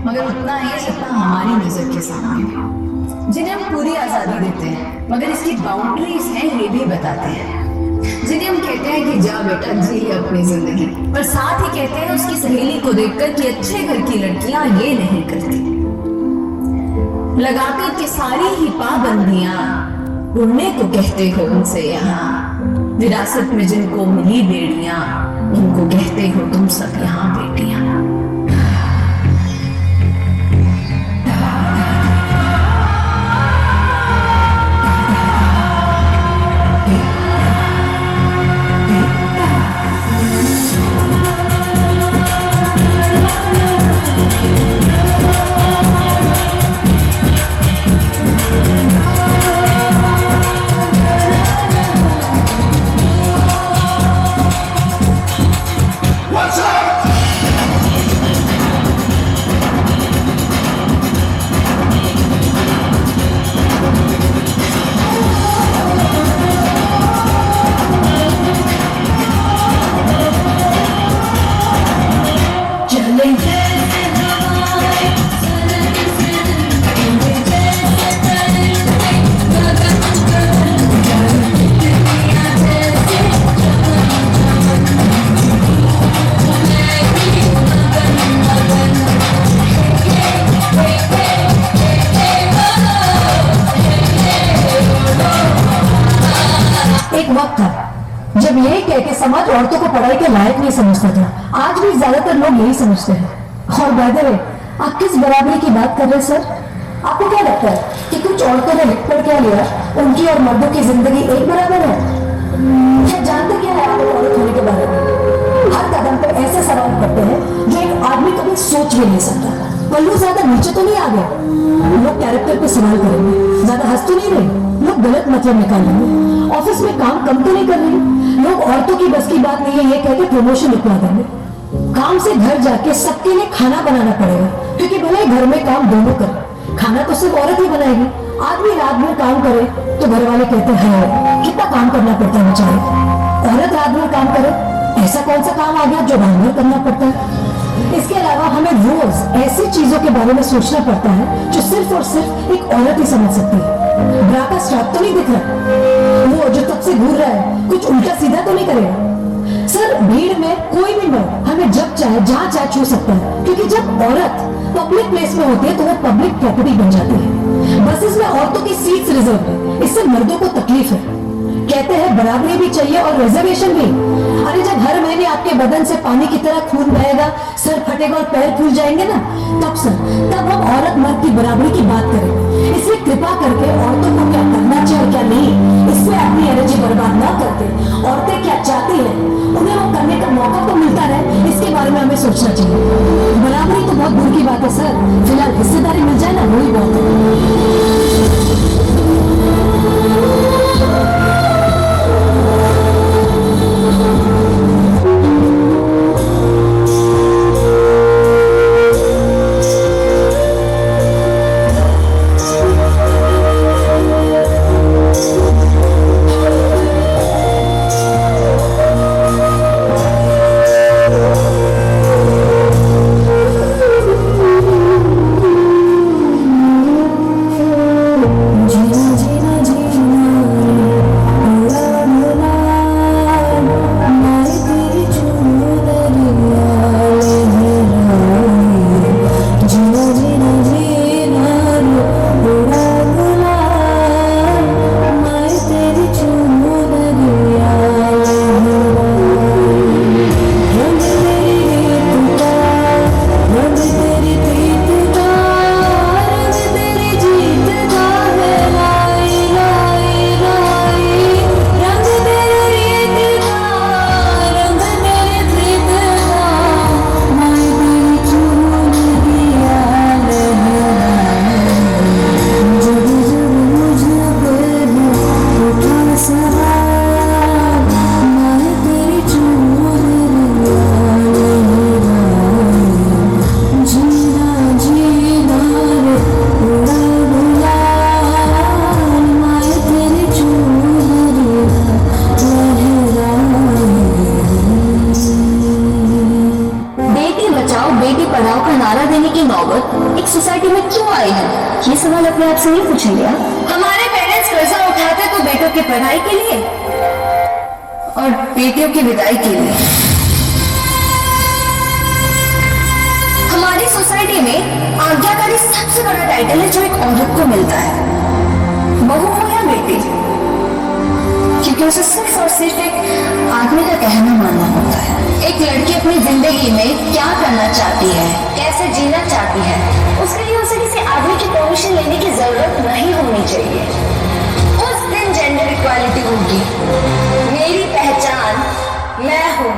मगर उतना ही जितना हमारी नजर के सामने है, जिन्हें हम पूरी आजादी देते हैं मगर इसकी बाउंड्रीज हैं ये भी बताते हैं, जिन्हें हम कहते हैं कि जा बेटा जी ले अपनी जिंदगी, पर साथ ही कहते हैं उसकी सहेली को देखकर कि अच्छे घर की लड़कियां ये नहीं करती। लगाकर के सारी ही पाबंदियां उड़ने को कहते हो उनसे यहाँ, विरासत में जिनको मिली बेड़ियां उनको कहते हो तुम सब यहाँ बेटियां। एक वक्त था जब ये कह के समाज औरतों को पढ़ाई के लायक नहीं समझता था। आज भी ज्यादातर लोग यही समझते हैं। और बाय द वे, आप किस बराबरी की बात कर रहे हैं सर? आपको क्या लगता है कि कुछ औरतों ने लिख पढ़ क्या लिया, उनकी और मर्दों की जिंदगी एक बराबर है? क्या जानते क्या है आप औरत होने के बारे में? हर कदम पे ऐसे सवाल करते हैं जो एक आदमी कभी सोच भी नहीं सकता। पल्लू ज्यादा नीचे तो नहीं आ गया? लोग कैरेक्टर पे सवाल करेंगे। ज्यादा हंस तो नहीं रहे? लोग गलत मतलब निकालेंगे। ऑफिस में काम कम तो नहीं कर रही? लोग औरतों की बस की बात नहीं है ये कहकर प्रमोशन लिखवा देंगे। काम से घर जाके सबके लिए खाना बनाना पड़ेगा, क्योंकि भले घर में काम दोनों करें, खाना तो सिर्फ औरत ही बनाएगी। आदमी रात भर काम करे तो घर वाले कहते हैं कितना काम करना पड़ता है बेचारे। औरत रात भर काम करे, ऐसा कौन सा काम आ गया जो रात भर करना पड़ता है? इसके अलावा हमें रोज ऐसी चीजों के बारे में सोचना पड़ता है जो सिर्फ और सिर्फ एक औरत ही समझ सकती है। ब्रा का स्ट्रैप तो नहीं दिख रहा, वो जो तब से घूर रहा है कुछ उल्टा सीधा तो नहीं करेगा? सर, भीड़ में कोई भी मर्द हमें जब चाहे जहां चाहे छू सकता है, क्योंकि जब औरत पब्लिक प्लेस में होती है तो वो पब्लिक प्रॉपर्टी बन जाती है। बसेस में औरतों की सीट्स रिजर्व है, इससे मर्दों को तकलीफ है। कहते हैं बराबरी भी चाहिए और रिजर्वेशन भी। अरे जब हर महीने आपके बदन से पानी की तरह खून बहेगा, सर फटेगा और पैर फूल जाएंगे ना, तब हम औरत मर्द की बराबरी की बात करेंगे। इसलिए कृपा करके औरतों को क्या करना चाहिए और क्या नहीं, इसमें अपनी एनर्जी बर्बाद ना करते। औरतें क्या चाहती हैं उन्हें वो करने का मौका तो मिलता रहे, इसके बारे में हमें सोचना चाहिए। बराबरी तो बहुत दूर की बात है सर, फिलहाल हिस्सेदारी मिल जाए ना, वही बहुत है। का नारा देने की नौबत एक सोसाइटी में क्यों आई है? ये सवाल अपने आप से नहीं पूछेंगे आप? हमारे पेरेंट्स कर्जा उठाते तो बेटों की पढ़ाई के लिए और बेटियों की विदाई के लिए। हमारी सोसाइटी में आज्ञाकारी सबसे बड़ा टाइटल है जो एक औरत को मिलता है, बहू हो या बेटी, क्योंकि उसे सिर्फ और सिर्फ एक आदमी का कहना मानना होता है। एक लड़की अपनी जिंदगी में क्या करना चाहती है, कैसे जीना चाहती है, उसके लिए उसे किसी आदमी की परमिशन लेने की जरूरत नहीं होनी चाहिए। उस दिन जेंडर इक्वालिटी होगी। मेरी पहचान मैं हूँ।